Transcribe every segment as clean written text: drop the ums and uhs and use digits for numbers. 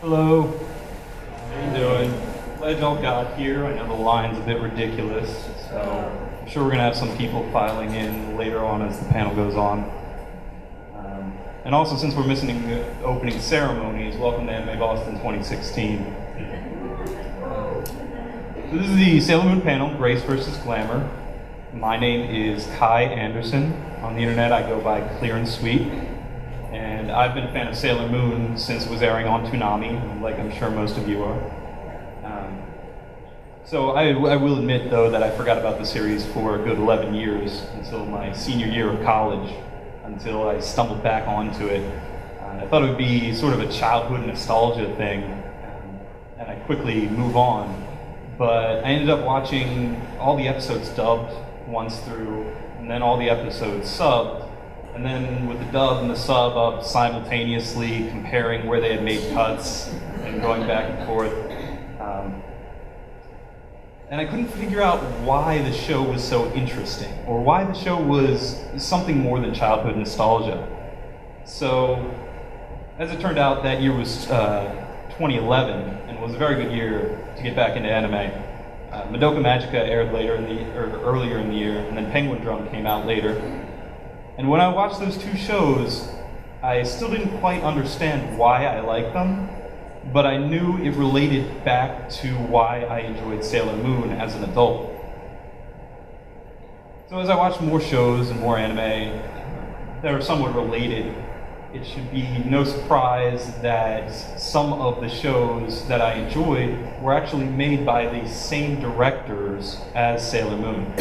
Hello. How you doing? Glad y'all got here. I know the line's a bit ridiculous, so I'm sure we're gonna have some people filing in later on as the panel goes on. And also, since we're missing the opening ceremonies, welcome to Anime Boston 2016. So this is the Sailor Moon panel, Grace versus Glamour. My name is Kai Anderson. On the internet, I go by Clear and Sweet. And I've been a fan of Sailor Moon since it was airing on Toonami, like I'm sure most of you are. So I will admit, though, that I forgot about the series for a good 11 years, until my senior year of college, until I stumbled back onto it. I thought it would be sort of a childhood nostalgia thing, and I'd quickly move on. But I ended up watching all the episodes dubbed once through, and then all the episodes subbed, and then with the dub and the sub up simultaneously, comparing where they had made cuts and going back and forth. And I couldn't figure out why the show was so interesting, or why the show was something more than childhood nostalgia. So, as it turned out, that year was 2011, and was a very good year to get back into anime. Madoka Magica aired earlier in the year, and then Penguindrum came out later. And when I watched those two shows, I still didn't quite understand why I liked them, but I knew it related back to why I enjoyed Sailor Moon as an adult. So as I watched more shows and more anime that are somewhat related, it should be no surprise that some of the shows that I enjoyed were actually made by the same directors as Sailor Moon.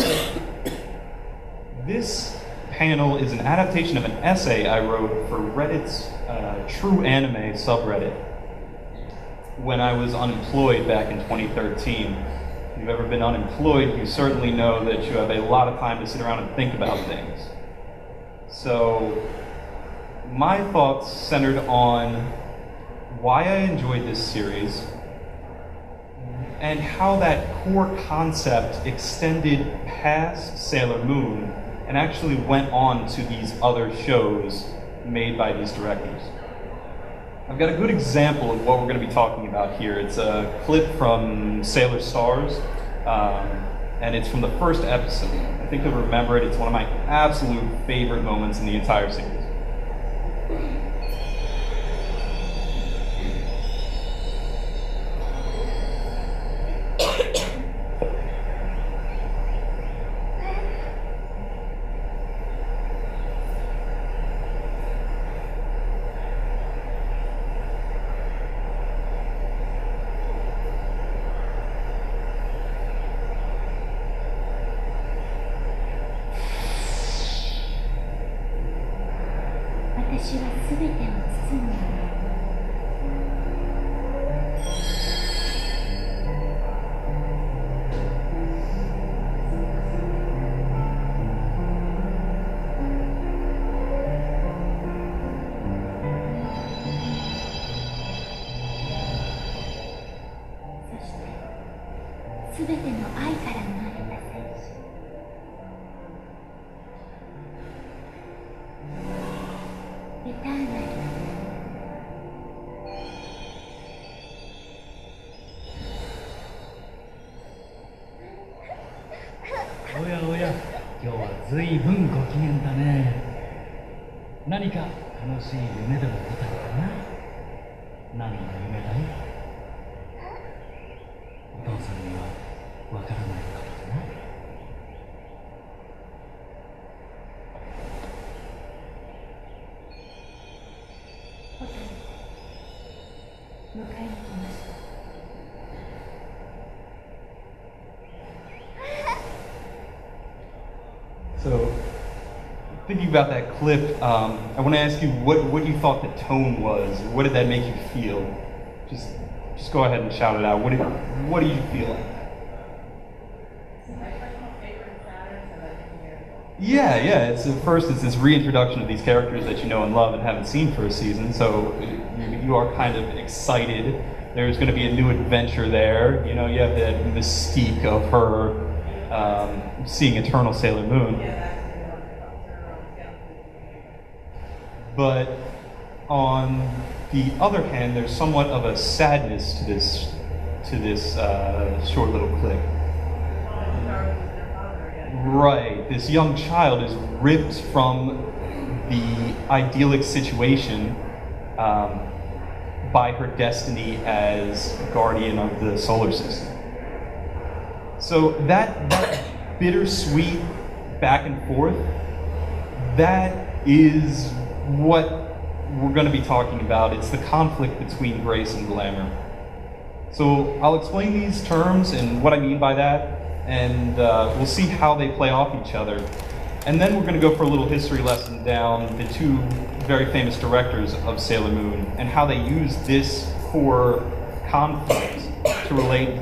This panel is an adaptation of an essay I wrote for Reddit's trueanime subreddit when I was unemployed back in 2013. If you've ever been unemployed, you certainly know that you have a lot of time to sit around and think about things. So my thoughts centered on why I enjoyed this series and how that core concept extended past Sailor Moon and actually went on to these other shows made by these directors. I've got a good example of what we're going to be talking about here. It's a clip from Sailor Stars, and it's from the first episode. I think you'll remember it. It's one of my absolute favorite moments in the entire series.おやおや、今日はずいぶんご機嫌だね。何か楽しい夢でも見たのかな。何の夢だい？お父さんにはわからないことだな。ホテル、迎えに来ました。So, thinking about that clip, I want to ask you what you thought the tone was. What did that make you feel? Just go ahead and shout it out. What do you feel? Yeah. It's this reintroduction of these characters that you know and love and haven't seen for a season. So you are kind of excited. There's going to be a new adventure there. You know, you have the mystique of her seeing Eternal Sailor Moon. But On the other hand, there's somewhat of a sadness to this short little clip. Right, this young child is ripped from the idyllic situation by her destiny as guardian of the solar system. So that bittersweet back and forth, that is what we're going to be talking about. It's the conflict between grace and glamour. So I'll explain these terms and what I mean by that, and we'll see how they play off each other. And then we're going to go for a little history lesson down the two very famous directors of Sailor Moon and how they use this core conflict to relate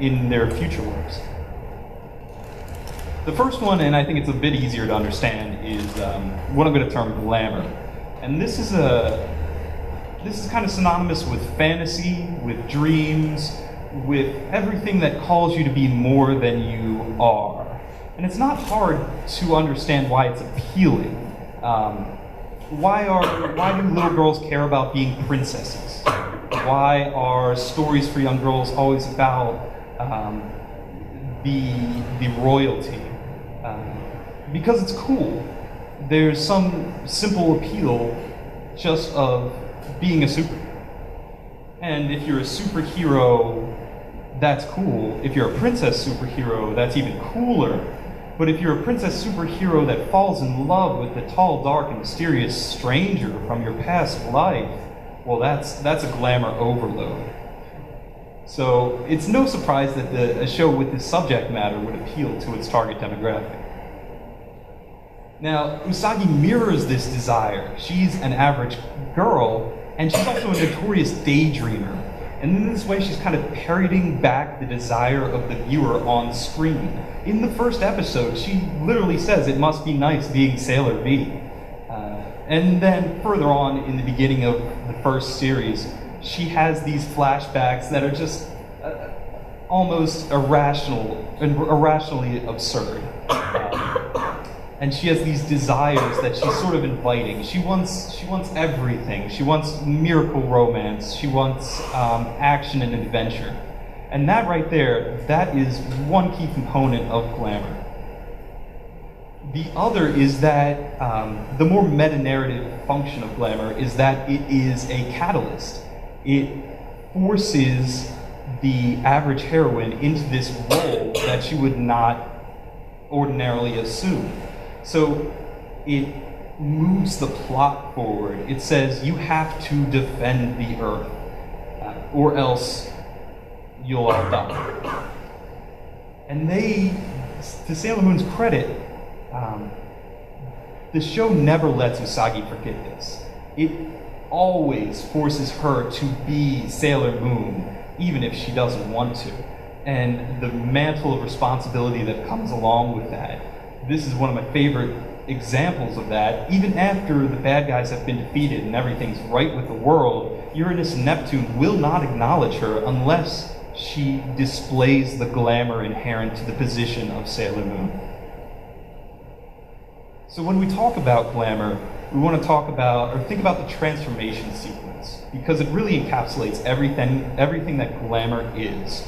in their future works. The first one, and I think it's a bit easier to understand, is what I'm going to term glamour. And this is kind of synonymous with fantasy, with dreams, with everything that calls you to be more than you are. And it's not hard to understand why it's appealing. Why do little girls care about being princesses? Why are stories for young girls always about the royalty? Because it's cool. There's some simple appeal just of being a superhero. And if you're a superhero, that's cool. If you're a princess superhero, that's even cooler. But if you're a princess superhero that falls in love with the tall, dark, and mysterious stranger from your past life, well, that's a glamour overload. So it's no surprise that a show with this subject matter would appeal to its target demographic. Now, Usagi mirrors this desire. She's an average girl, and she's also a notorious daydreamer. And in this way, she's kind of parroting back the desire of the viewer on screen. In the first episode, she literally says it must be nice being Sailor V. And then further on in the beginning of the first series, she has these flashbacks that are just almost irrationally absurd. And she has these desires that she's sort of inviting. She wants everything. She wants miracle romance. She wants action and adventure. And that right there, that is one key component of glamour. The other is that the more meta-narrative function of glamour is that it is a catalyst. It forces the average heroine into this role that she would not ordinarily assume. So it moves the plot forward. It says you have to defend the Earth, or else you'll all die. And to Sailor Moon's credit, the show never lets Usagi forget this. It always forces her to be Sailor Moon, even if she doesn't want to. And the mantle of responsibility that comes along with that, this is one of my favorite examples of that. Even after the bad guys have been defeated and everything's right with the world, Uranus and Neptune will not acknowledge her unless she displays the glamour inherent to the position of Sailor Moon. So when we talk about glamour, we want to think about the transformation sequence, because it really encapsulates everything that glamour is.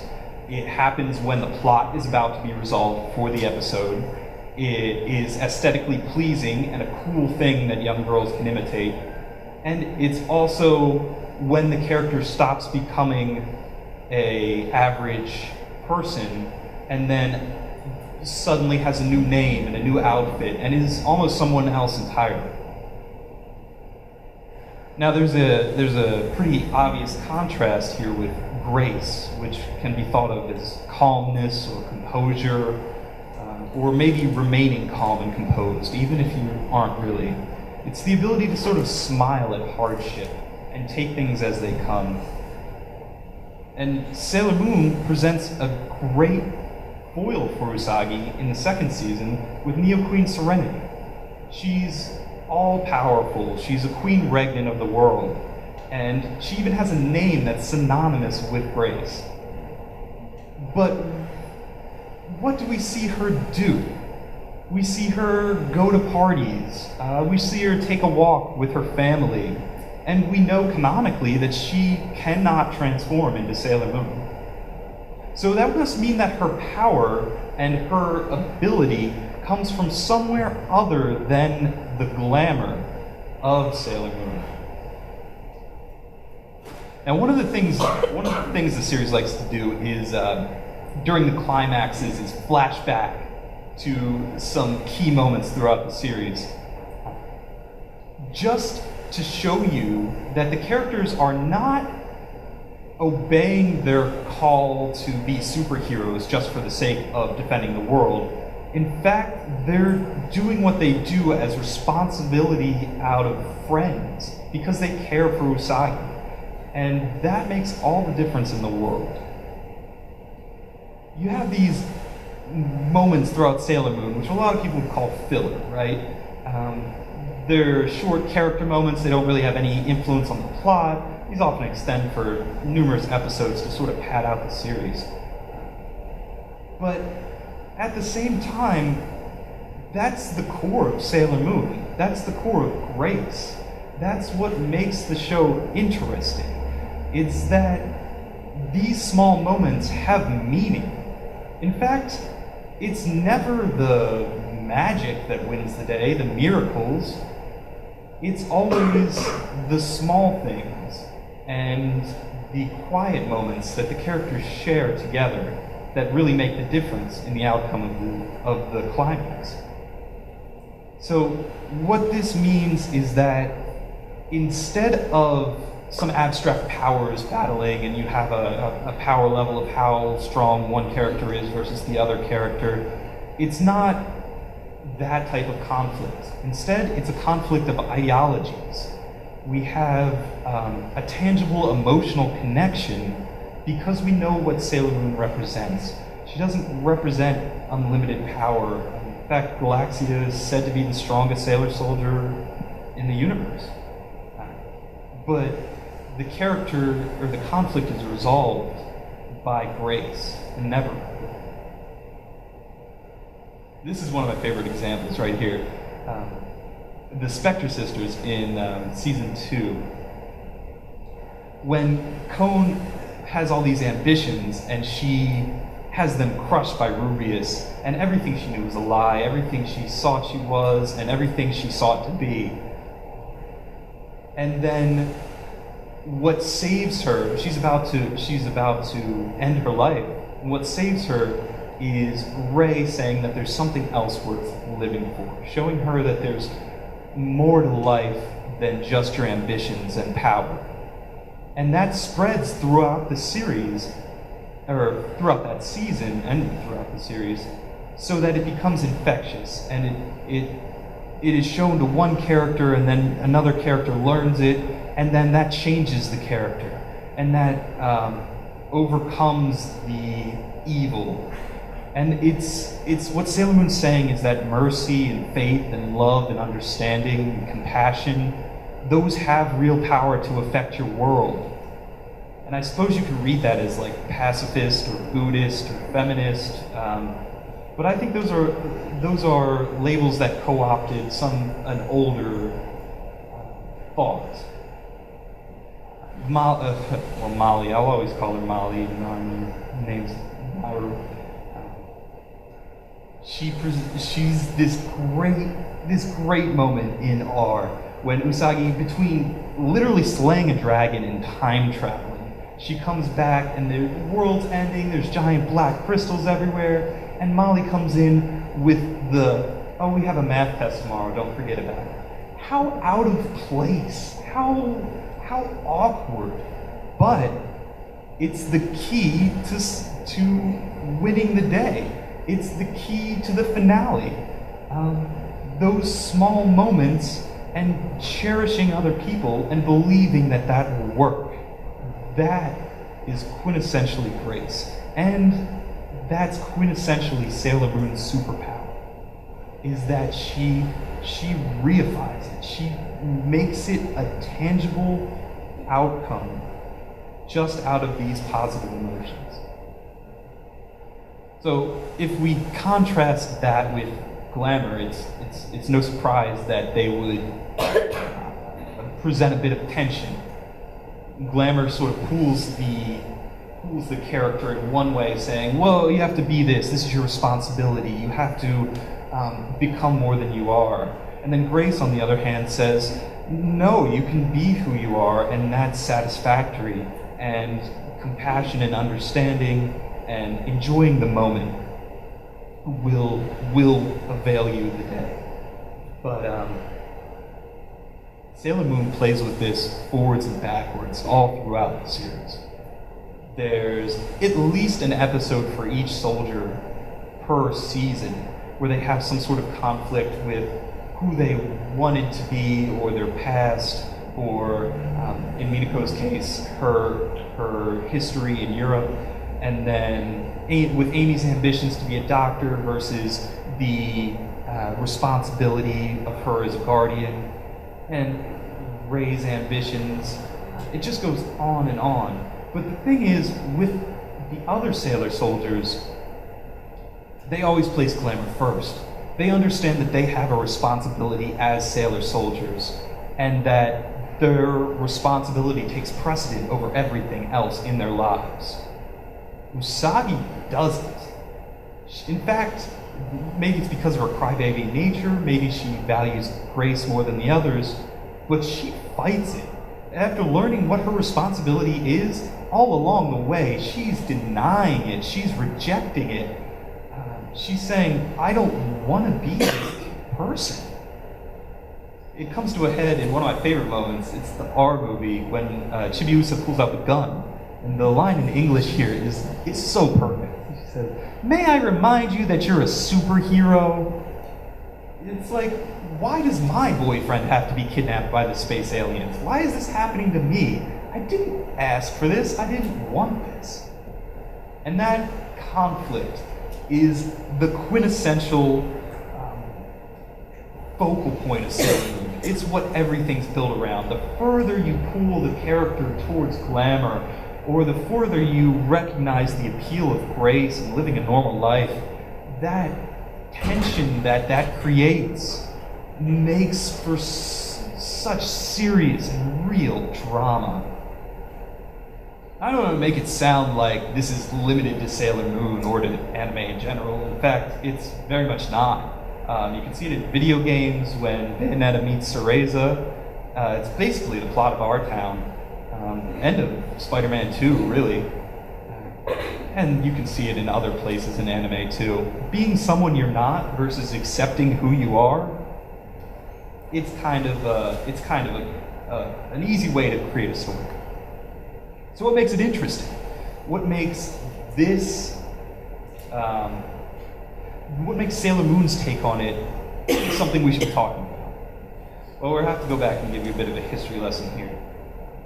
It happens when the plot is about to be resolved for the episode. It is aesthetically pleasing and a cool thing that young girls can imitate. And it's also when the character stops becoming an average person and then suddenly has a new name and a new outfit and is almost someone else entirely. Now there's a pretty obvious contrast here with grace, which can be thought of as calmness or composure, or maybe remaining calm and composed, even if you aren't really. It's the ability to sort of smile at hardship and take things as they come. And Sailor Moon presents a great foil for Usagi in the second season with Neo Queen Serenity. She's all-powerful, she's a queen regnant of the world, and she even has a name that's synonymous with grace. But what do we see her do? We see her go to parties, we see her take a walk with her family, And we know canonically that she cannot transform into Sailor Moon. So that must mean that her power and her ability comes from somewhere other than the glamour of Sailor Moon. Now, one of the things the series likes to do is, during the climaxes, is flashback to some key moments throughout the series, just to show you that the characters are not obeying their call to be superheroes just for the sake of defending the world. In fact, they're doing what they do as responsibility out of friends because they care for Usagi. And that makes all the difference in the world. You have these moments throughout Sailor Moon, which a lot of people would call filler, right? They're short character moments, they don't really have any influence on the plot. These often extend for numerous episodes to sort of pad out the series. But at the same time, that's the core of Sailor Moon. That's the core of Grace. That's what makes the show interesting. It's that these small moments have meaning. In fact, it's never the magic that wins the day, the miracles. It's always the small things and the quiet moments that the characters share together that really make the difference in the outcome of the climax. So what this means is that instead of some abstract powers battling and you have a power level of how strong one character is versus the other character, it's not that type of conflict. Instead, it's a conflict of ideologies. We have a tangible emotional connection because we know what Sailor Moon represents. She doesn't represent unlimited power. In fact, Galaxia is said to be the strongest sailor soldier in the universe. But the character, or the conflict, is resolved by grace and never by will. This is one of my favorite examples right here. The Spectre sisters in season 2. When Cone has all these ambitions and she has them crushed by Rubius, and everything she knew was a lie, everything she thought she was, and everything she sought to be. And then what saves her, she's about to end her life. And what saves her is Ray saying that there's something else worth living for, showing her that there's more to life than just your ambitions and power. And that spreads throughout the series, or throughout that season and throughout the series, so that it becomes infectious, and it is shown to one character, and then another character learns it, and then that changes the character, and that overcomes the evil. And it's what Sailor Moon's saying is that mercy and faith and love and understanding and compassion, those have real power to affect your world. And I suppose you could read that as like pacifist or Buddhist or feminist, but I think those are labels that co-opted an older thought. Molly, I'll always call her Molly, even though her name's Maru. She's this great moment in R when Usagi, between literally slaying a dragon and time traveling, she comes back and the world's ending, there's giant black crystals everywhere, and Molly comes in with oh, we have a math test tomorrow, don't forget about it. How out of place, how awkward, but it's the key to winning the day. It's the key to the finale. Those small moments and cherishing other people and believing that that will work. That is quintessentially Grace. And that's quintessentially Sailor Moon's superpower. Is that she reifies it. She makes it a tangible outcome just out of these positive emotions. So if we contrast that with Glamour, it's no surprise that they would present a bit of tension. Glamour sort of pulls the character in one way, saying, "Whoa, you have to be this. This is your responsibility. You have to become more than you are." And then Grace, on the other hand, says, "No, you can be who you are, and that's satisfactory. And compassion and understanding and enjoying the moment will avail you the day." But Sailor Moon plays with this forwards and backwards all throughout the series. There's at least an episode for each soldier per season where they have some sort of conflict with who they wanted to be, or their past, or in Minoko's case, her history in Europe, and then with Amy's ambitions to be a doctor versus the responsibility of her as a guardian, and Ray's ambitions. It just goes on and on. But the thing is, with the other sailor soldiers, they always place Glamour first. They understand that they have a responsibility as sailor soldiers, and that their responsibility takes precedent over everything else in their lives. Usagi doesn't. In fact, maybe it's because of her crybaby nature, maybe she values Grace more than the others, but she fights it. After learning what her responsibility is, all along the way, she's denying it, she's rejecting it. She's saying, "I don't want to be this person." It comes to a head in one of my favorite moments. It's the R movie when Chibiusa pulls out the gun. And the line in English here is so perfect. She says, "May I remind you that you're a superhero?" It's like, why does my boyfriend have to be kidnapped by the space aliens? Why is this happening to me? I didn't ask for this. I didn't want this. And that conflict is the quintessential focal point of Sailor Moon. It's what everything's built around. The further you pull the character towards glamour, or the further you recognize the appeal of Grace and living a normal life, that tension that creates makes for such serious and real drama. I don't want to make it sound like this is limited to Sailor Moon or to anime in general. In fact, it's very much not. You can see it in video games when Bayonetta meets Cereza. It's basically the plot of Our Town. End of Spider-Man 2, really. And you can see it in other places in anime too. Being someone you're not versus accepting who you are, it's kind of an easy way to create a story. So what makes it interesting? What makes this, what makes Sailor Moon's take on it something we should be talking about? Well, we'll have to go back and give you a bit of a history lesson here.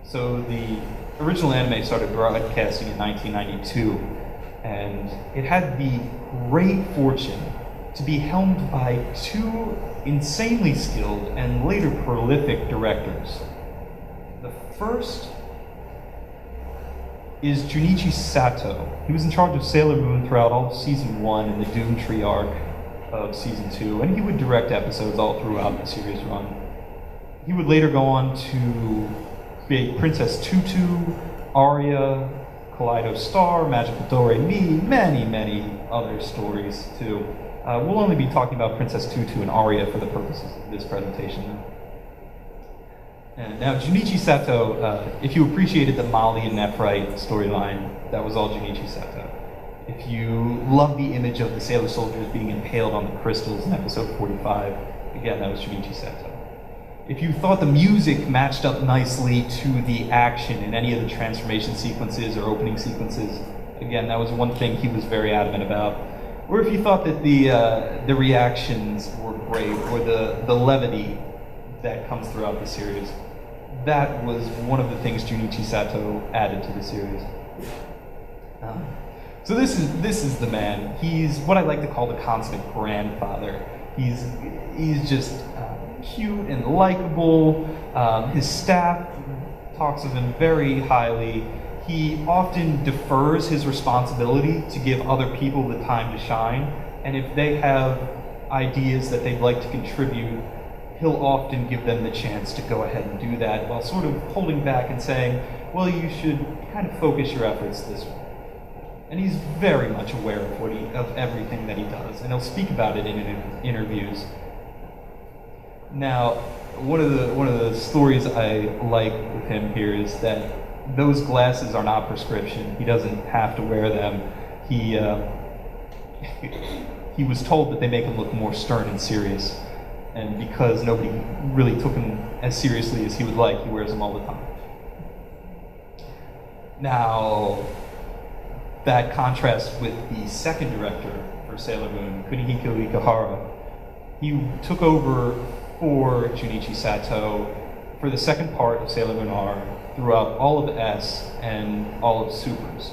So the original anime started broadcasting in 1992, and it had the great fortune to be helmed by two insanely skilled and later prolific directors. The first is Junichi Sato. He was in charge of Sailor Moon throughout all of Season 1 and the Doom Tree arc of Season 2, and he would direct episodes all throughout the series run. He would later go on to create Princess Tutu, Aria, Kaleido Star, Magical Do-Re-Mi, many other stories too. We'll only be talking about Princess Tutu and Aria for the purposes of this presentation. And now, Junichi Sato, if you appreciated the Molly and Nephrite storyline, that was all Junichi Sato. If you love the image of the sailor soldiers being impaled on the crystals in episode 45, again, that was Junichi Sato. If you thought the music matched up nicely to the action in any of the transformation sequences or opening sequences, again, that was one thing he was very adamant about. Or if you thought that the reactions were great, or the levity that comes throughout the series, that was one of the things Junichi Sato added to the series. So this is the man. He's what I like to call the consummate grandfather. He's just cute and likable. His staff talks of him very highly. He often defers his responsibility to give other people the time to shine. And if they have ideas that they'd like to contribute, he'll often give them the chance to go ahead and do that while sort of holding back and saying, well, you should kind of focus your efforts this way. And he's very much aware of everything that he does, and he'll speak about it in interviews. Now, one of the stories I like with him here is that those glasses are not prescription. He doesn't have to wear them. He was told that they make him look more stern and serious, and because nobody really took him as seriously as he would like, he wears them all the time. Now, that contrasts with the second director for Sailor Moon, Kunihiko Ikuhara. He took over for Junichi Sato for the second part of Sailor Moon R throughout all of S and all of Supers.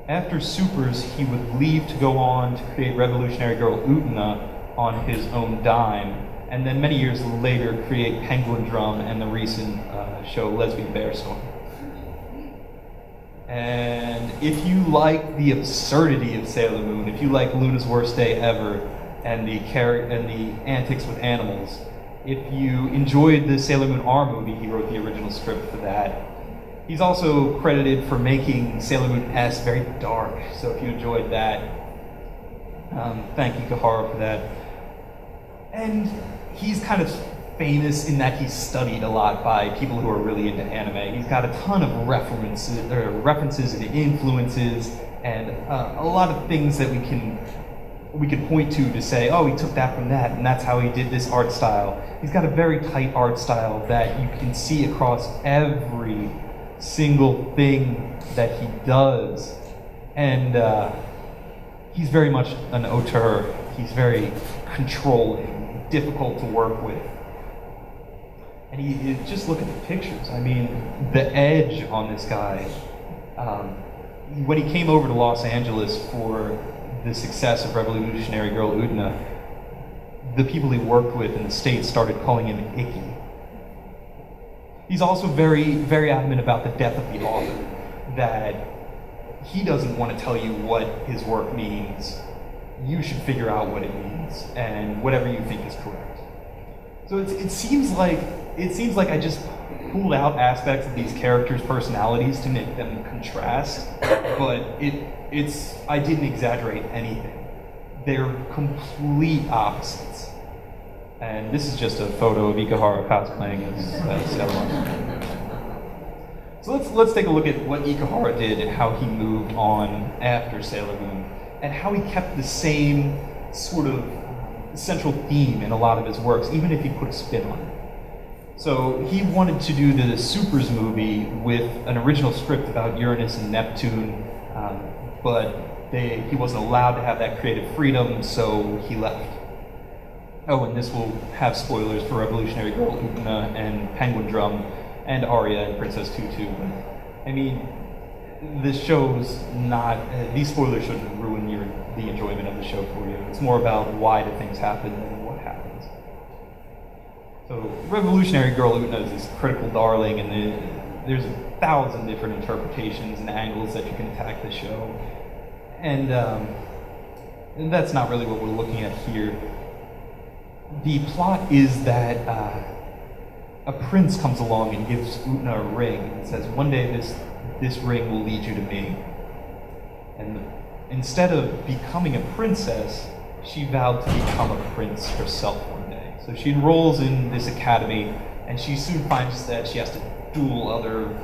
After Supers, he would leave to go on to create Revolutionary Girl Utena on his own dime, and then many years later create Penguindrum and the recent show Lesbian Bearstorm. And if you like the absurdity of Sailor Moon, if you like Luna's Worst Day Ever and the antics with animals, if you enjoyed the Sailor Moon R movie, he wrote the original script for that. He's also credited for making Sailor Moon S very dark, so if you enjoyed that, thank Ikuhara for that. And he's kind of famous in that he's studied a lot by people who are really into anime. He's got a ton of references and influences, and a lot of things that we can point to say, oh, he took that from that, and that's how he did this art style. He's got a very tight art style that you can see across every single thing that he does. And he's very much an auteur. He's very controlling, difficult to work with. And you just look at the pictures. I mean, the edge on this guy. When he came over to Los Angeles for the success of Revolutionary Girl Utena, the people he worked with in the States started calling him Icky. He's also very, very adamant about the death of the author, that he doesn't want to tell you what his work means. You should figure out what it means, and whatever you think is correct. So it seems like I just pulled out aspects of these characters' personalities to make them contrast, but I didn't exaggerate anything. They're complete opposites. And this is just a photo of Ikuhara cosplaying as Sailor Moon. So let's take a look at what Ikuhara did and how he moved on after Sailor Moon, and how he kept the same sort of central theme in a lot of his works, even if he put a spin on it. So he wanted to do the Supers movie with an original script about Uranus and Neptune, but he wasn't allowed to have that creative freedom, so he left. Oh, and this will have spoilers for Revolutionary Girl Utena and Penguindrum and Aria and Princess Tutu. But, I mean, this show's not, these spoilers shouldn't ruin the enjoyment of the show for you. It's more about why do things happen than what happens. So Revolutionary Girl Utena is this critical darling, and there's 1,000 different interpretations and angles that you can attack the show. And that's not really what we're looking at here. The plot is that a prince comes along and gives Utena a ring and says, one day this ring will lead you to me. And instead of becoming a princess, she vowed to become a prince herself one day. So she enrolls in this academy, and she soon finds that she has to duel other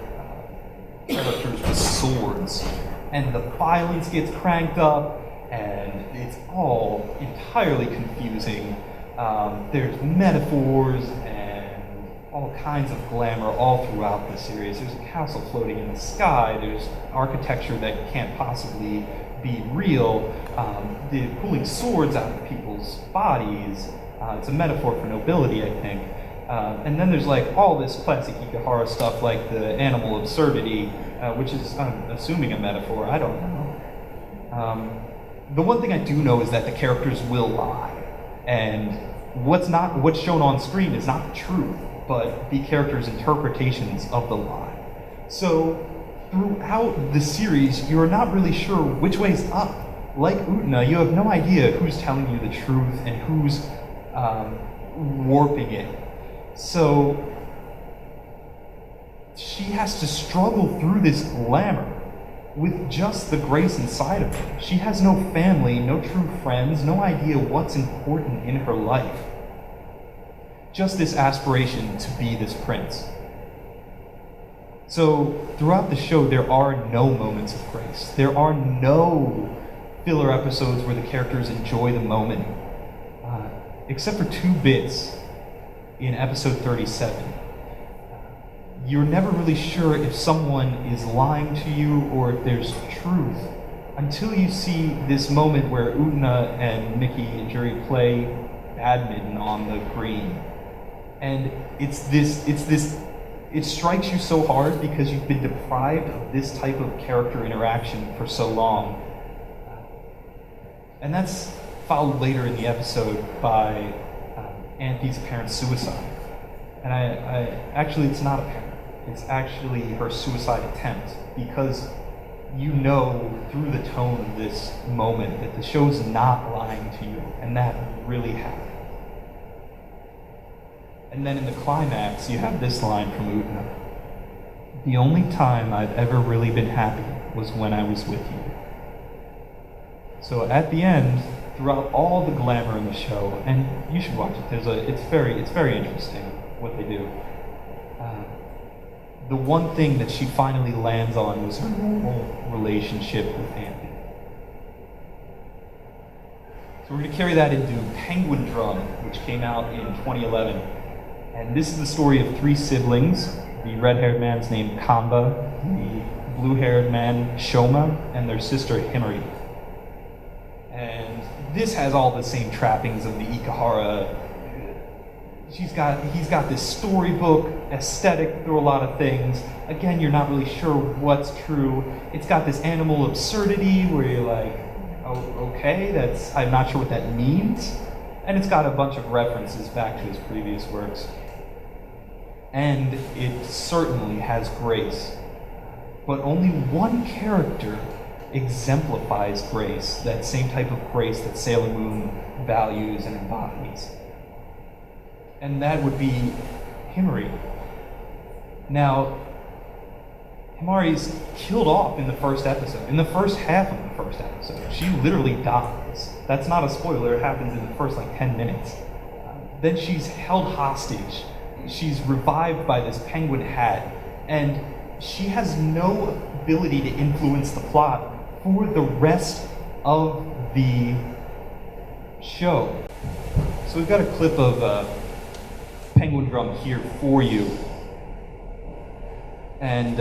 characters with swords. And the violence gets cranked up, and it's all entirely confusing. There's metaphors and all kinds of glamour all throughout the series. There's a castle floating in the sky. There's architecture that can't possibly be real. They're pulling swords out of people's bodies. It's a metaphor for nobility, I think. And then there's like all this classic Ikuhara stuff like the animal absurdity, which is, I'm assuming, a metaphor. I don't know. The one thing I do know is that the characters will lie. And what's shown on screen is not the truth, but the characters' interpretations of the lie. So throughout the series, you're not really sure which way's up. Like Utena, you have no idea who's telling you the truth and who's warping it. So she has to struggle through this glamour with just the grace inside of her. She has no family, no true friends, no idea what's important in her life. Just this aspiration to be this prince. So throughout the show, there are no moments of grace. There are no filler episodes where the characters enjoy the moment, except for 2 bits in episode 37. You're never really sure if someone is lying to you or if there's truth until you see this moment where Utena and Mickey and Juri play badminton on the green. And it strikes you so hard because you've been deprived of this type of character interaction for so long. And that's followed later in the episode by Anthony's parents' suicide. And actually, it's not a parent. It's actually her suicide attempt, because you know through the tone of this moment that the show's not lying to you, and that really happened. And then in the climax, you have this line from Utena. "The only time I've ever really been happy was when I was with you." So at the end, throughout all the glamour in the show, and you should watch it, it's very interesting what they do. The one thing that she finally lands on was her normal relationship with Anthony. So we're going to carry that into Penguindrum, which came out in 2011. And this is the story of 3 siblings. The red-haired man's named Kamba, the blue-haired man Shoma, and their sister Himari. And this has all the same trappings of the Ikuhara. He's got this storybook aesthetic through a lot of things. Again, you're not really sure what's true. It's got this animal absurdity where you're like, oh, okay, I'm not sure what that means. And it's got a bunch of references back to his previous works. And it certainly has grace. But only one character exemplifies grace, that same type of grace that Sailor Moon values and embodies. And that would be Himari. Now, Himari's killed off in the first episode, in the first half of the first episode. She literally dies. That's not a spoiler, it happens in the first 10 minutes. Then she's held hostage. She's revived by this penguin hat, and she has no ability to influence the plot for the rest of the show. So we've got a clip of Penguindrum here for you. And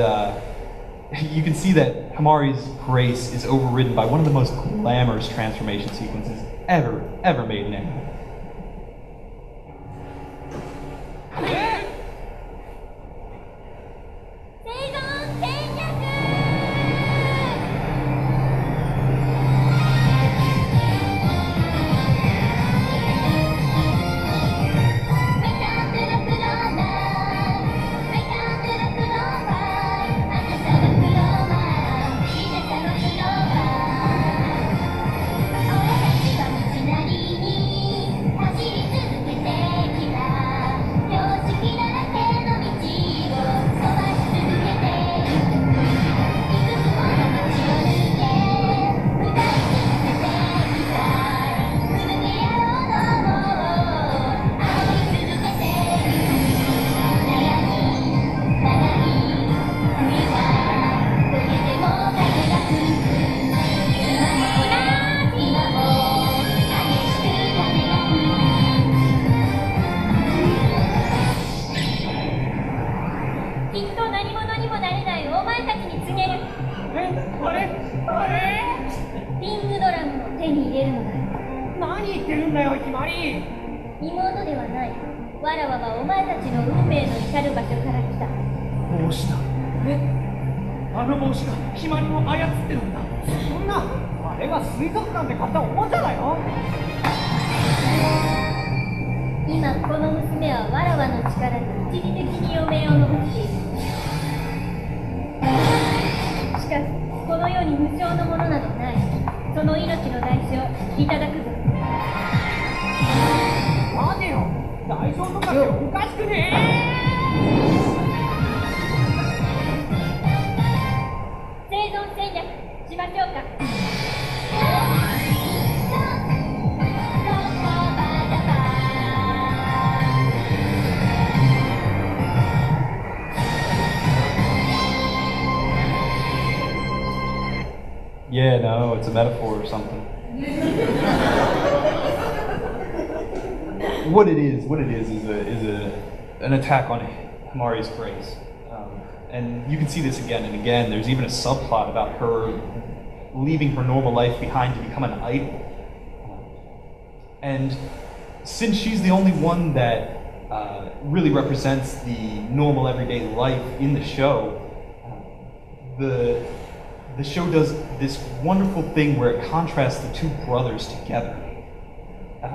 you can see that Himari's grace is overridden by one of the most glamorous transformation sequences ever made in anime. 内臓とかっておかしくね生存戦略しましょうか。Yeah, no, it's a metaphor or something. What it is an attack on Himari's grace. And you can see this again and again. There's even a subplot about her leaving her normal life behind to become an idol. And since she's the only one that really represents the normal everyday life in the show, the show does this wonderful thing where it contrasts the two brothers together.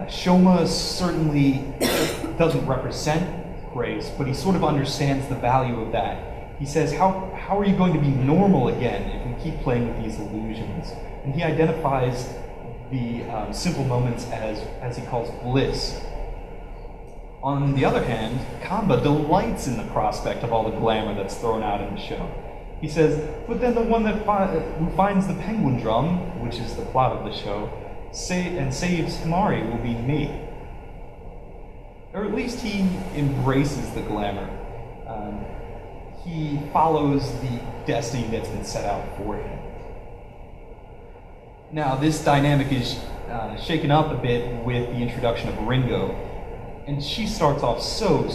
Shoma certainly doesn't represent grace, but he sort of understands the value of that. He says, how are you going to be normal again if we keep playing with these illusions? And he identifies the simple moments as he calls bliss. On the other hand, Kanba delights in the prospect of all the glamour that's thrown out in the show. He says, but then the one who finds the Penguindrum, which is the plot of the show, and saves Himari will be me. Or at least he embraces the glamour. He follows the destiny that's been set out for him. Now, this dynamic is shaken up a bit with the introduction of Ringo. And she starts off so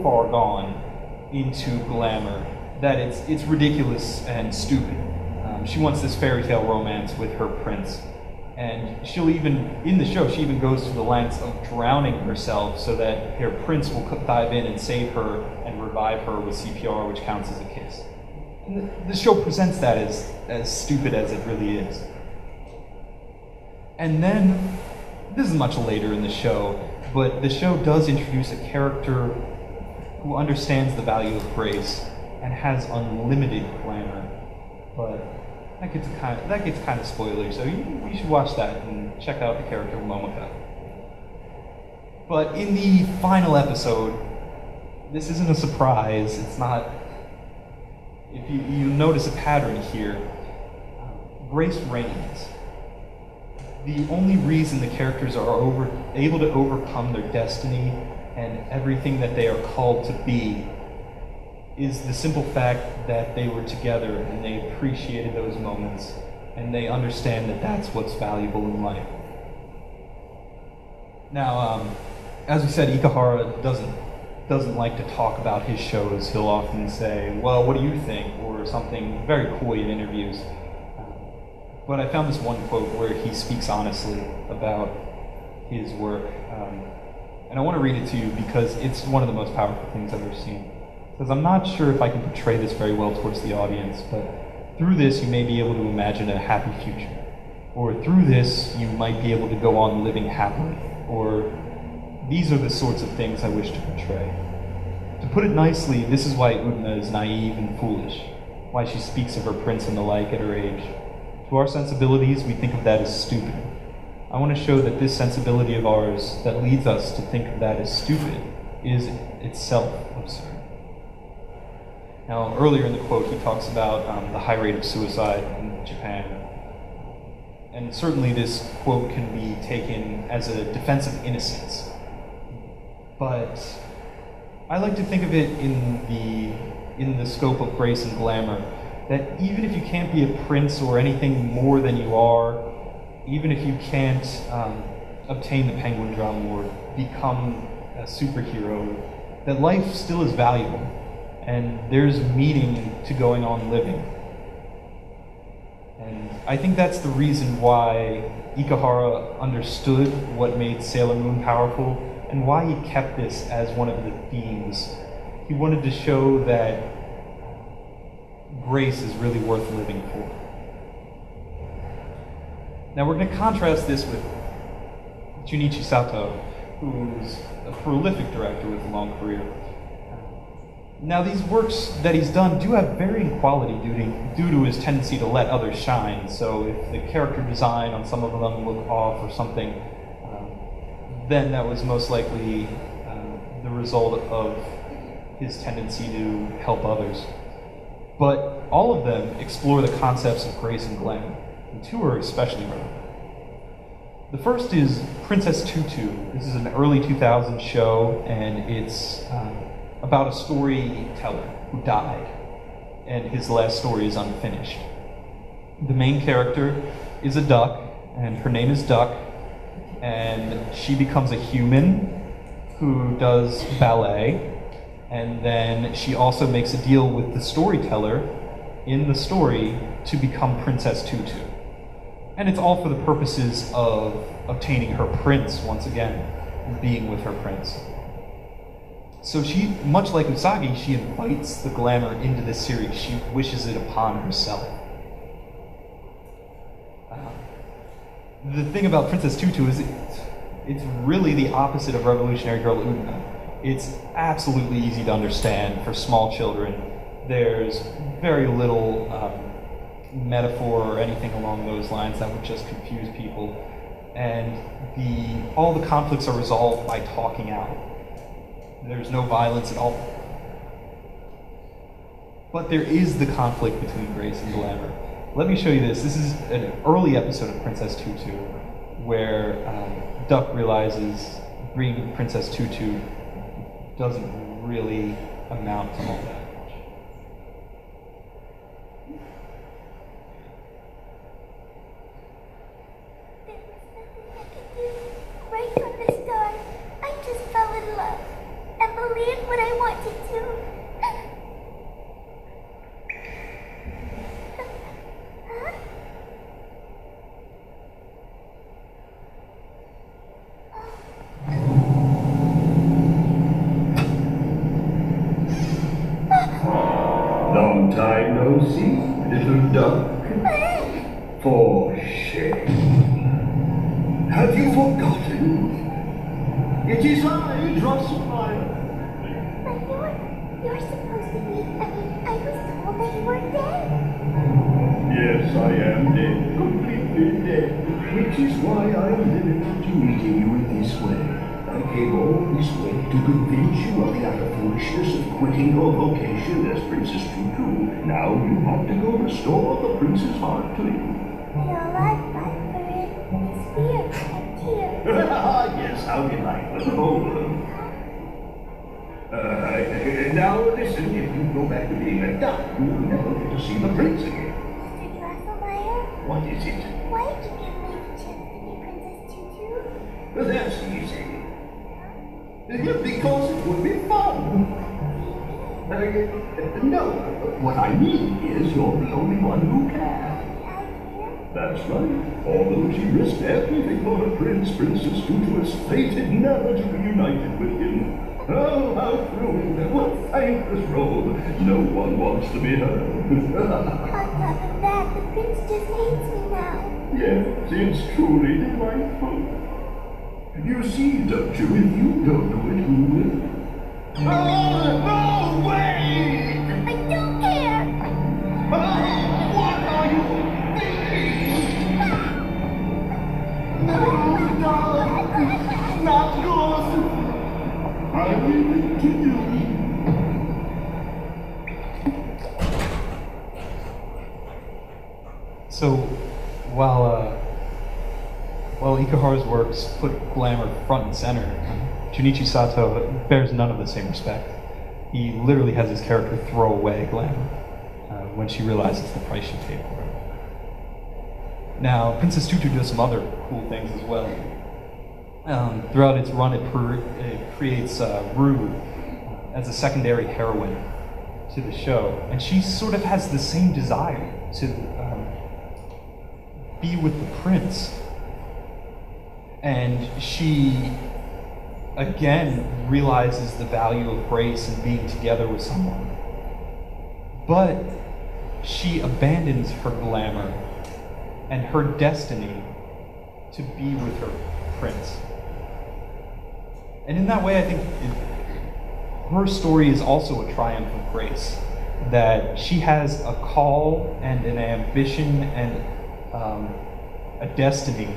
far gone into glamour that it's ridiculous and stupid. She wants this fairy tale romance with her prince. And she'll even, in the show, she even goes to the lengths of drowning herself so that her prince will dive in and save her and revive her with CPR, which counts as a kiss. And the show presents that as stupid as it really is. And then, this is much later in the show, but the show does introduce a character who understands the value of grace and has unlimited glamour. But that gets kind of spoilery, so you should watch that and check out the character Momoko. But in the final episode, this isn't a surprise. It's not. If you notice a pattern here, grace reigns. The only reason the characters are able to overcome their destiny and everything that they are called to be is the simple fact that they were together and they appreciated those moments and they understand that that's what's valuable in life. Now, as we said, Ikuhara doesn't like to talk about his shows. He'll often say, well, what do you think? Or something very coy in interviews. But I found this one quote where he speaks honestly about his work. And I want to read it to you because it's one of the most powerful things I've ever seen. It says, I'm not sure if I can portray this very well towards the audience, but through this you may be able to imagine a happy future. Or through this you might be able to go on living happily. Or these are the sorts of things I wish to portray. To put it nicely, this is why Utena is naive and foolish, why she speaks of her prince and the like at her age. To our sensibilities, we think of that as stupid. I want to show that this sensibility of ours that leads us to think of that as stupid is itself absurd. Now, earlier in the quote, he talks about the high rate of suicide in Japan. And certainly this quote can be taken as a defense of innocence. But I like to think of it in the scope of grace and glamour, that even if you can't be a prince or anything more than you are, even if you can't obtain the Penguindrum or become a superhero, that life still is valuable, and there's meaning to going on living. And I think that's the reason why Ikuhara understood what made Sailor Moon powerful, and why he kept this as one of the themes. He wanted to show that grace is really worth living for. Now we're going to contrast this with Junichi Sato, who's a prolific director with a long career. Now these works that he's done do have varying quality due to his tendency to let others shine. So if the character design on some of them look off or something, then that was most likely the result of his tendency to help others. But all of them explore the concepts of grace and glamour, and two are especially relevant. The first is Princess Tutu. This is an early 2000s show, and it's about a storyteller who died, and his last story is unfinished. The main character is a duck, and her name is Duck, and she becomes a human who does ballet, and then she also makes a deal with the storyteller in the story to become Princess Tutu. And it's all for the purposes of obtaining her prince once again, and being with her prince. So she, much like Usagi, she invites the glamour into this series. She wishes it upon herself. The thing about Princess Tutu is it's really the opposite of Revolutionary Girl Utena. It's absolutely easy to understand for small children. There's very little metaphor or anything along those lines that would just confuse people. And all the conflicts are resolved by talking out. There's no violence at all. But there is the conflict between grace and glamour. Let me show you this. This is an early episode of Princess Tutu where Duck realizes being Princess Tutu doesn't really amount to all that much. There was nothing I could do. Right from the start, I just fell in love and believed what I wanted to. Huh? Long time no see, little duck. For shame. Have you forgotten? It is I, Drosselmeyer. But you're supposed to be, I was told that you were dead. Yes, I am dead, completely dead. Which is why I am limited to meeting you in this way. I came all this way to convince you of the utter foolishness of quitting your vocation as Princess Tutu. Now you have to go restore the prince's heart to you. And all I've got for it is fear and tears. Yes, how delightful. Now listen, if you go back to being a duck, you will never get to see the prince again. Mr. Drosselmeyer, What is it? why did you give me the chance to be Princess Tutu? That's easy. Because it would be fun. No, what I mean is you're the only one who can. I can't. That's right. Although she risked everything for her prince, Princess Tutu is fated never to be united with him. Oh, how thrilling! What thankless role! No one wants to be her. On top of that, the prince just hates me now. Yes, it's truly delightful. You see, don't you? If you don't do it, who will? Oh, no way! I don't care! Oh, what are you thinking? No, not yours. I will continue. So, while Ikuhara's works put glamour front and center, Junichi Sato bears none of the same respect. He literally has his character throw away glamour when she realizes the price she paid for it. Now, Princess Tutu does some other cool things as well. Throughout its run, it creates Rue as a secondary heroine to the show, and she sort of has the same desire to be with the prince. And she, again, realizes the value of grace and being together with someone. But she abandons her glamour and her destiny to be with her prince. And in that way, I think her story is also a triumph of grace. That she has a call and an ambition and a destiny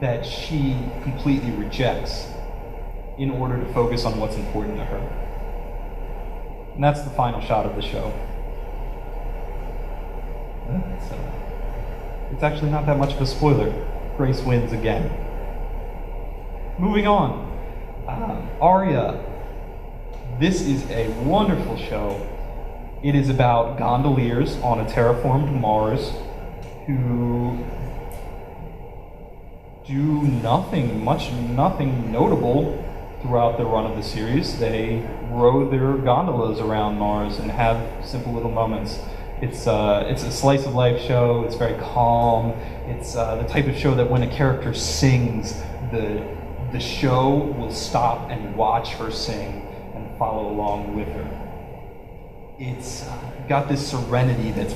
that she completely rejects. in order to focus on what's important to her. And that's the final shot of the show. It's actually not that much of a spoiler. Grace wins again. Moving on. Aria. This is a wonderful show. It is about gondoliers on a terraformed Mars who do nothing notable throughout the run of the series. They row their gondolas around Mars and have simple little moments. It's a slice of life show. It's very calm. It's the type of show that when a character sings, the show will stop and watch her sing and follow along with her. It's got this serenity that's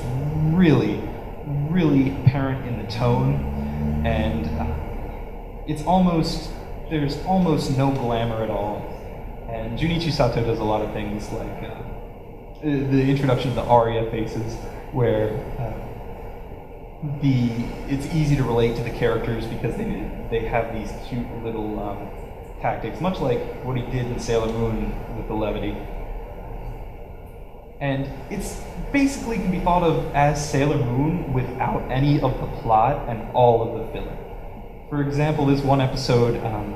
really, really apparent in the tone, and there's almost no glamour at all. And Junichi Sato does a lot of things like the introduction of the Aria faces, where it's easy to relate to the characters because they have these cute little tactics, much like what he did in Sailor Moon with the levity. And it's basically can be thought of as Sailor Moon without any of the plot and all of the filler. For example, this one episode,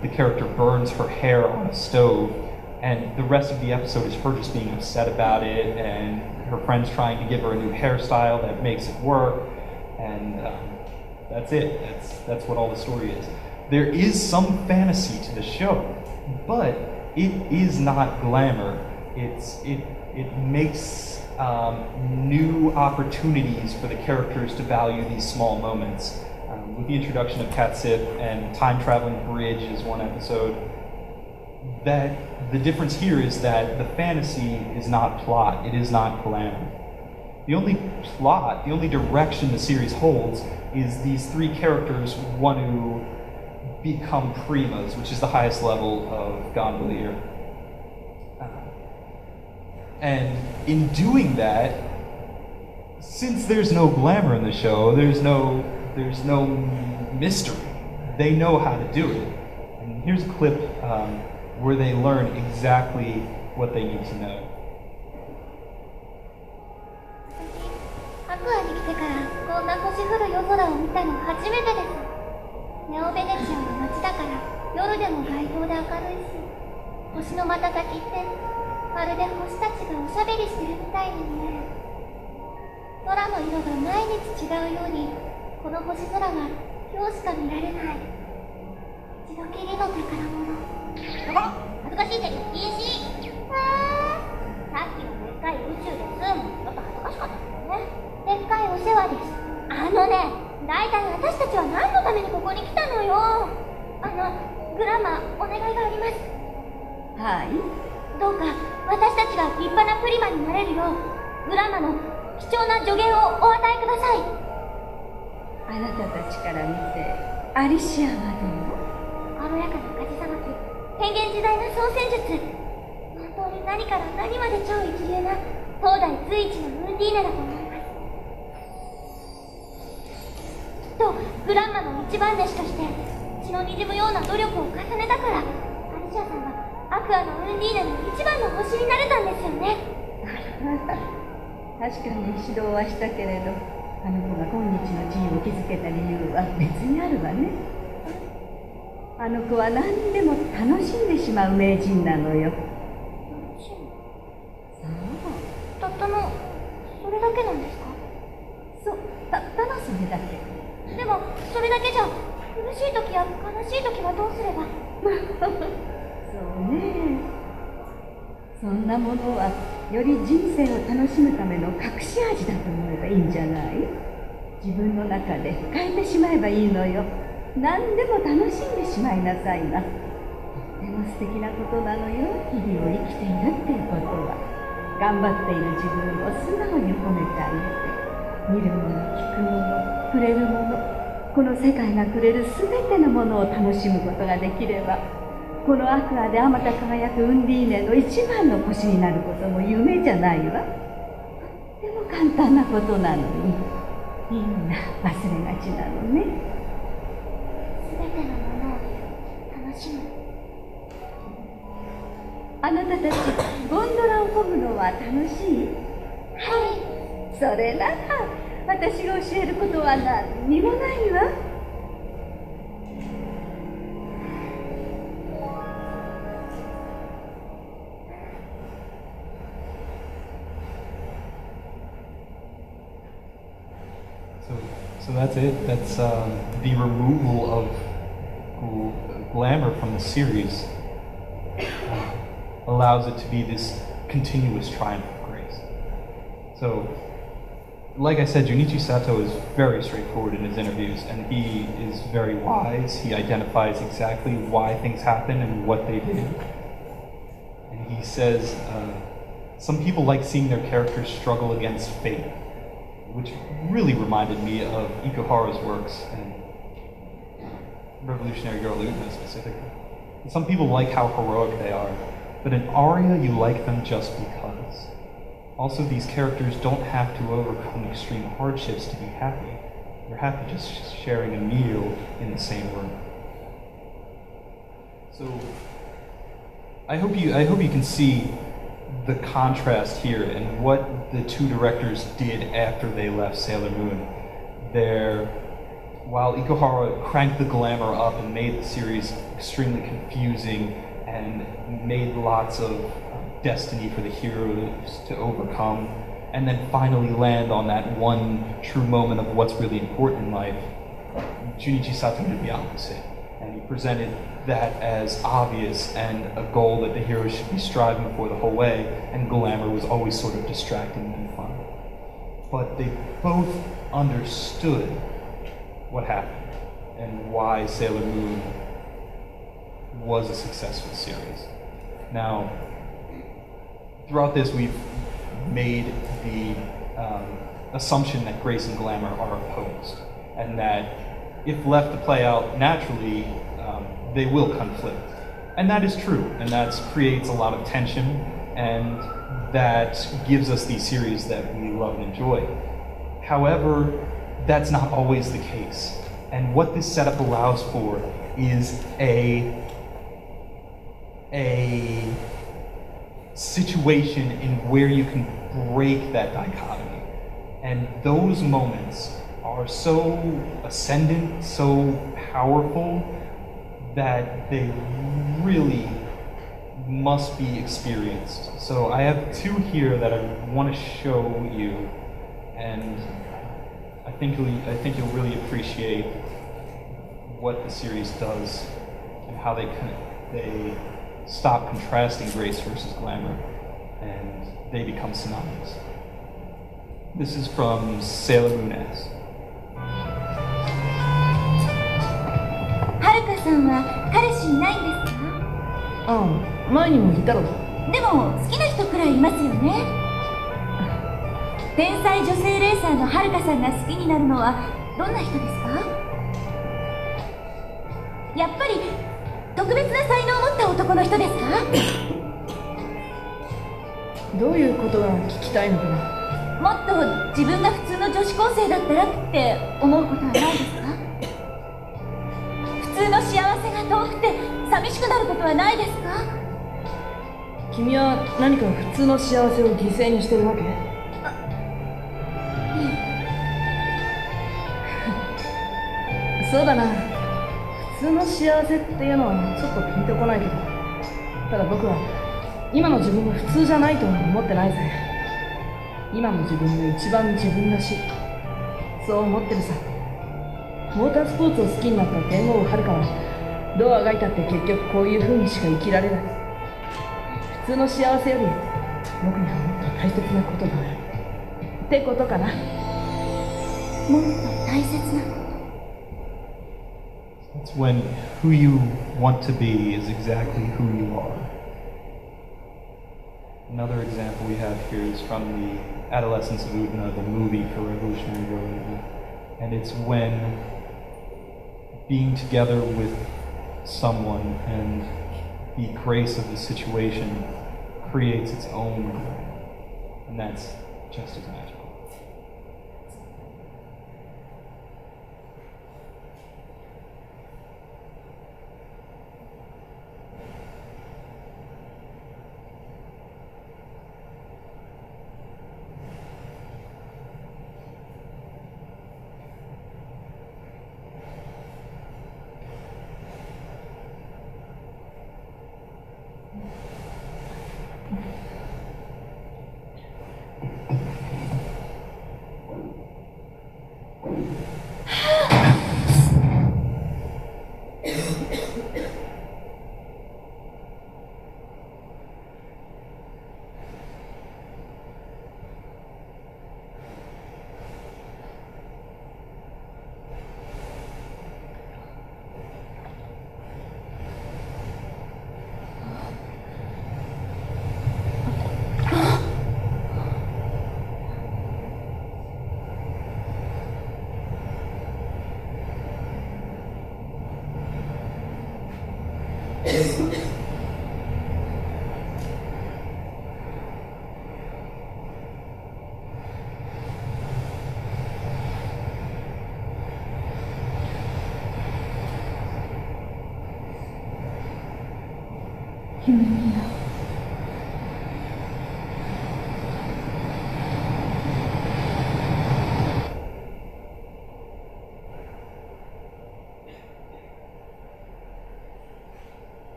the character burns her hair on a stove, and the rest of the episode is her just being upset about it, and her friends trying to give her a new hairstyle that makes it work, and that's it. That's what all the story is. There is some fantasy to the show, but it is not glamour. It makes new opportunities for the characters to value these small moments. With the introduction of Katsip and Time Traveling Bridge is one episode, that the difference here is that the fantasy is not plot, it is not glamour. The only plot, the only direction the series holds is these three characters want to become primas, which is the highest level of gondolier. And in doing that, since there's no glamour in the show, there's no mystery. They know how to do it. And here's a clip where they learn exactly what they need to know. アクアに来てからこんな星降る夜空を見たの初めてです。ネオベネチアの街だから夜でも街灯で明るいし、星の瞬きってまるで星たちがおしゃべりしてるみたいに見える。空の色が毎日違うように、この星空は今日しか見られない。一度きりの宝物。恥ずかしいって禁止。さっきのでっかい宇宙です。ちょっと恥ずかしかったですね。でっかいお世話です。大体私たちは何のためにここに来たのよ。グラマー、お願いがあります。はい。どうか私たちが立派なプリマになれるよう、グラマの貴重な助言をお与えください。あなたたちから見て、アリシアはどう？軽やかな火事さばき、変幻自在な操船術。本当に何から何まで超一流な東大随一のウンディーナだと思います。と、グランマの一番弟子として血の滲むような努力を重ねたから、アリシアさんはアクアのウンディーナの一番の星になれたんですよね。確かに指導はしたけれど、あの子が今日の地位を築けた理由は別にあるわね。あの子は何でも楽しんでしまう名人なのよ。そう。たったのそれだけなんですか？そう、たったのそれだけ。でもそれだけじゃ苦しい時や悲しい時はどうすれば？そうね。そんなものはより人生を楽しむための隠し味だと思えばいいんじゃない？自分の中で変えてしまえばいいのよ。何でも楽しんでしまいなさいな。とっても素敵なことなのよ。日々を生きているっていうことは。頑張っている自分を素直に褒めてあげて、見るもの、聞くもの、触れるもの、この世界がくれるすべてのものを楽しむことができれば、このアクアであまた輝くウンディーネの一番の星になることも夢じゃないわ。とっても簡単なことなのに、みんな忘れがちなのね。すべてのものを楽しむ。あなたたちゴンドラを漕ぐのは楽しい？はい。それなら私が教えることは何にもないわ。So that's it. That's the removal of Glamour from the series allows it to be this continuous triumph of grace. So, like I said, Junichi Sato is very straightforward in his interviews, and he is very wise. He identifies exactly why things happen and what they did. And he says, some people like seeing their characters struggle against fate, which really reminded me of Ikuhara's works and Revolutionary Girl Utena specifically. Some people like how heroic they are, but in Aria you like them just because. Also, these characters don't have to overcome extreme hardships to be happy. They're happy just sharing a meal in the same room. So, I hope you can see the contrast here and what the two directors did after they left Sailor Moon. While Ikuhara cranked the glamour up and made the series extremely confusing and made lots of destiny for the heroes to overcome, and then finally land on that one true moment of what's really important in life, Junichi Sato did the opposite. And he presented that as obvious and a goal that the heroes should be striving for the whole way, and glamour was always sort of distracting and fun. But they both understood what happened and why Sailor Moon was a successful series. Now, throughout this, we've made the assumption that grace and glamour are opposed, and that if left to play out naturally, they will conflict. And that is true, and that creates a lot of tension, and that gives us these series that we love and enjoy. However, that's not always the case. And what this setup allows for is a situation in where you can break that dichotomy. And those moments are so ascendant, so powerful, that they really must be experienced. So I have two here that I want to show you, and I think you'll really appreciate what the series does and how they stop contrasting grace versus glamour, and they become synonymous. This is from Sailor Moon S. はるかさんは彼氏いないんですか？ああ、前にも言ったろ。でも好きな人くらいいますよね。天才女性レーサーのはるかさんが好きになるのはどんな人ですか？やっぱり特別な才能を持った男の人ですか？どういうことが聞きたいのかな。もっと自分が普通の女子高生だったらって思うことはないですか？普通の幸せが遠くて寂しくなることはないですか？君は何か普通の幸せを犠牲にしてるわけ？そうだな。普通の幸せっていうのはちょっとピンとこないけど、ただ僕は今の自分が普通じゃないとは思ってないぜ。今の自分が一番自分らしい、そう思ってるさ。モータースポーツを好きになった天皇はるかはどうあがいたって結局こういう風にしか生きられない。普通の幸せより僕にはもっと大切なことがあるってことかな。もっと大切なこと。It's when who you want to be is exactly who you are. Another example we have here is from the Adolescence of Utena, the movie for Revolutionary Girl Utena. And it's when being together with someone and the grace of the situation creates its own glory. And that's just as magical.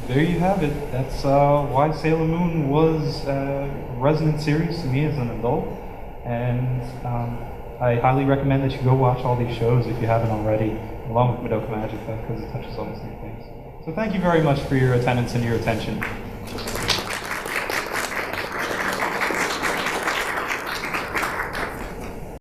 There you have it. That's why Sailor Moon was a resonant series to me as an adult. And I highly recommend that you go watch all these shows if you haven't already, along with Madoka Magica, because it touches on the same things. So thank you very much for your attendance and your attention.